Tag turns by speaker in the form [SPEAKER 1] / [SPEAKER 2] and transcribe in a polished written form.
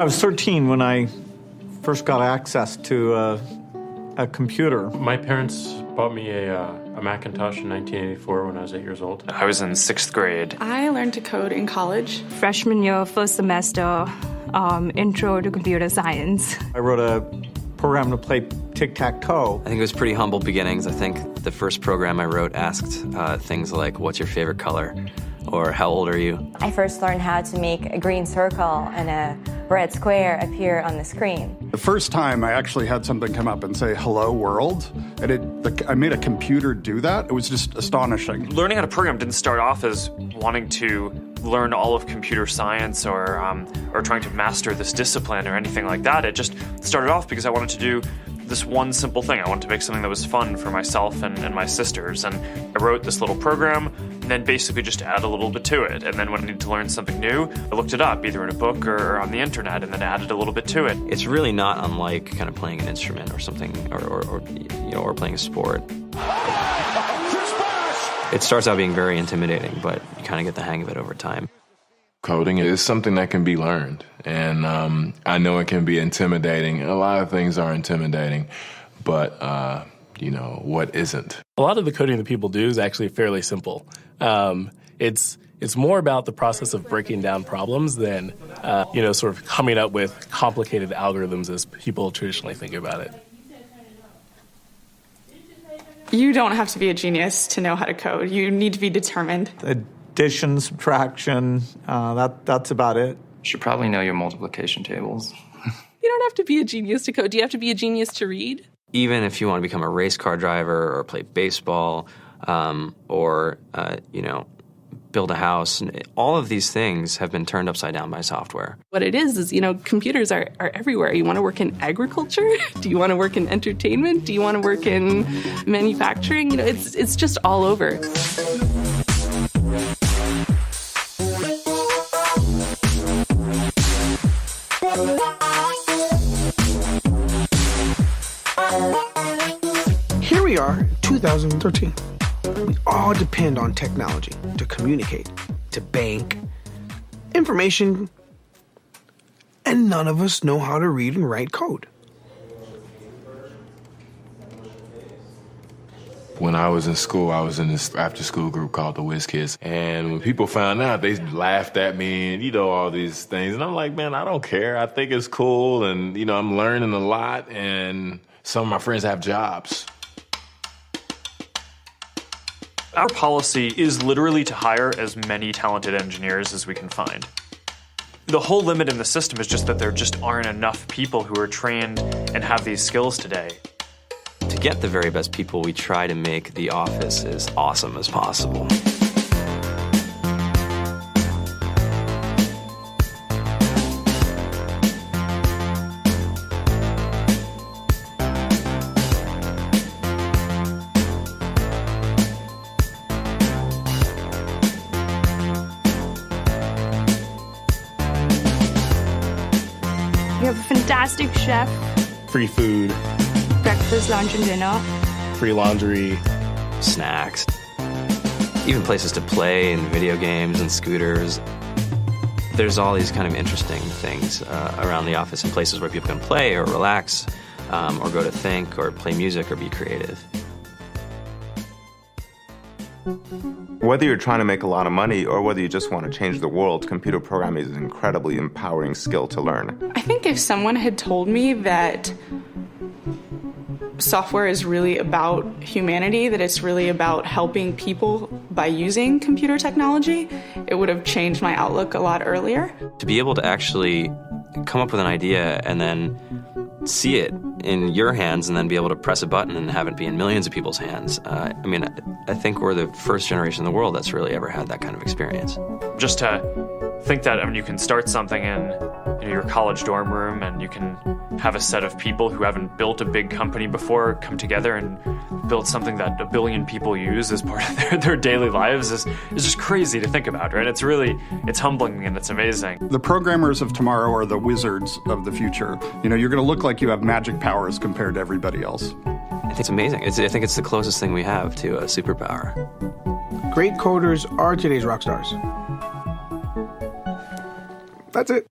[SPEAKER 1] I was 13 when I first got access to a computer.
[SPEAKER 2] My parents bought me a Macintosh in 1984 when I was 8 years old.
[SPEAKER 3] I was in 6th grade.
[SPEAKER 4] I learned to code in college.
[SPEAKER 5] Freshman year, first semester, intro to computer science.
[SPEAKER 1] I wrote a program to play tic-tac-toe.
[SPEAKER 6] I think it was pretty humble beginnings. I think the first program I wrote asked things like, what's your favorite color? Or how old are you?
[SPEAKER 7] I first learned how to make a green circle and a red square appear on the screen.
[SPEAKER 8] The first time I actually had something come up and say, hello world, and I made a computer do that. It was just astonishing.
[SPEAKER 3] Learning how to program didn't start off as wanting to learn all of computer science or trying to master this discipline or anything like that. It just started off because I wanted to do this one simple thing. I wanted to make something that was fun for myself and my sisters. And I wrote this little program and then basically just add a little bit to it. And then when I needed to learn something new, I looked it up either in a book or on the internet and then added a little bit to it.
[SPEAKER 6] It's really not unlike kind of playing an instrument or something or playing a sport. It starts out being very intimidating, but you kind of get the hang of it over time.
[SPEAKER 9] Coding is something that can be learned, and I know it can be intimidating. A lot of things are intimidating, but, what isn't?
[SPEAKER 2] A lot of the coding that people do is actually fairly simple. It's more about the process of breaking down problems than, sort of coming up with complicated algorithms as people traditionally think about it.
[SPEAKER 4] You don't have to be a genius to know how to code. You need to be determined.
[SPEAKER 1] Addition, subtraction, that's about it.
[SPEAKER 3] You should probably know your multiplication tables.
[SPEAKER 10] You don't have to be a genius to code. Do you have to be a genius to read?
[SPEAKER 6] Even if you want to become a race car driver or play baseball or build a house, all of these things have been turned upside down by software.
[SPEAKER 10] What it is, computers are everywhere. You want to work in agriculture? Do you want to work in entertainment? Do you want to work in manufacturing? It's just all over.
[SPEAKER 11] Here we are, 2013. We all depend on technology to communicate, to bank, information, and none of us know how to read and write code.
[SPEAKER 9] When I was in school, I was in this after-school group called the Whiz Kids. And when people found out, they laughed at me and, all these things. And I'm like, man, I don't care. I think it's cool. And, I'm learning a lot. And some of my friends have jobs.
[SPEAKER 3] Our policy is literally to hire as many talented engineers as we can find. The whole limit in the system is just that there just aren't enough people who are trained and have these skills today.
[SPEAKER 6] To get the very best people, we try to make the office as awesome as possible.
[SPEAKER 5] We have a fantastic chef.
[SPEAKER 2] Free food,
[SPEAKER 5] Breakfast, lunch, and dinner.
[SPEAKER 2] free laundry,
[SPEAKER 6] snacks, even places to play and video games and scooters. There's all these kind of interesting things around the office and places where people can play or relax or go to think or play music or be creative.
[SPEAKER 12] Whether you're trying to make a lot of money or whether you just want to change the world, computer programming is an incredibly empowering skill to learn.
[SPEAKER 4] I think if someone had told me that software is really about humanity, that it's really about helping people by using computer technology, it would have changed my outlook a lot earlier.
[SPEAKER 6] To be able to actually come up with an idea and then see it in your hands and then be able to press a button and have it be in millions of people's hands. I think we're the first generation in the world that's really ever had that kind of experience.
[SPEAKER 3] Just to think that you can start something in your college dorm room and you can have a set of people who haven't built a big company before come together and build something that 1 billion people use as part of their daily lives is just crazy to think about, right? It's humbling and it's amazing.
[SPEAKER 8] The programmers of tomorrow are the wizards of the future. You're going to look like you have magic powers compared to everybody else.
[SPEAKER 6] I think it's amazing. I think it's the closest thing we have to a superpower.
[SPEAKER 11] Great coders are today's rock stars. That's it.